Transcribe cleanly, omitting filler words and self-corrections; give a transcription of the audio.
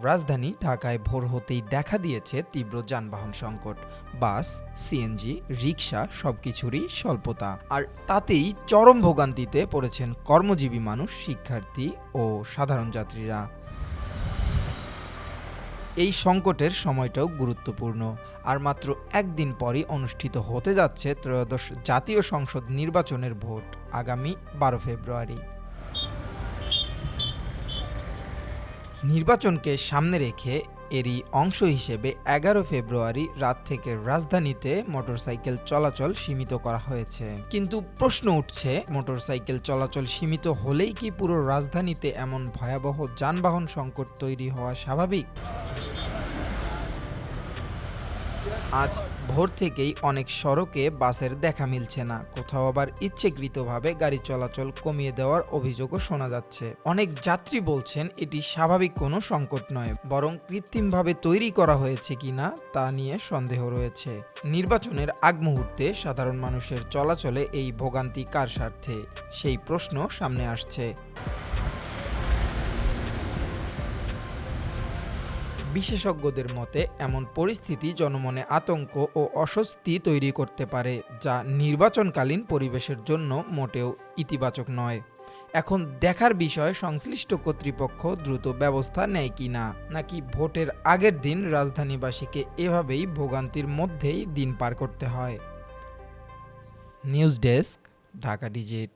রাজধানী ঢাকায় ভোর হতেই দেখা দিয়েছে তীব্র যানবাহন সংকট। বাস, সিএনজি, রিকশা সবকিছুরই স্বল্পতা। আর তাতেই চরম ভোগান্তিতে পড়েছেন কর্মজীবী মানুষ, শিক্ষার্থী ও সাধারণ যাত্রীরা। এই সংকটের সময়টাও গুরুত্বপূর্ণ। আর মাত্র একদিন পরই অনুষ্ঠিত হতে যাচ্ছে ত্রয়োদশ জাতীয় সংসদ নির্বাচনের ভোট, আগামী 12 ফেব্রুয়ারি। নির্বাচনকে সামনে রেখে এরই অংশ হিসেবে 11 ফেব্রুয়ারি রাত থেকে রাজধানীতে মোটরসাইকেল চলাচল সীমিত করা হয়েছে। কিন্তু প্রশ্ন উঠছে, মোটরসাইকেল চলাচল সীমিত হলেই কি পুরো রাজধানীতে এমন ভয়াবহ যানবাহন সংকট তৈরি হওয়া স্বাভাবিক? আজ ভোর থেকেই অনেক সড়কে বাসের দেখা মিলছে না, কোথাও আবার ইচ্ছাকৃতভাবে গাড়ি চলাচল কমিয়ে দেওয়ার অভিযোগও শোনা যাচ্ছে। অনেক যাত্রী বলছেন এটি স্বাভাবিক কোনো সংকট নয়, বরং কৃত্রিমভাবে তৈরি করা হয়েছে কিনা তা নিয়ে সন্দেহ রয়েছে। নির্বাচনের আগ মুহূর্তে সাধারণ মানুষের চলাচলে এই ভোগান্তি কার স্বার্থে, সেই প্রশ্ন সামনে আসছে। বিশেষজ্ঞদের মতে এমন পরিস্থিতি জনমনে আতঙ্ক ও অস্বস্তি তৈরি করতে পারে, যা নির্বাচনকালীন পরিবেশের জন্য মোটেও ইতিবাচক নয়। এখন দেখার বিষয় সংশ্লিষ্ট কর্তৃপক্ষ দ্রুত ব্যবস্থা নেয় কিনা, নাকি ভোটের আগের দিন রাজধানীবাসীকে এভাবেই ভোগান্তির মধ্যেই দিন পার করতে হয়। News desk, Dhaka digit.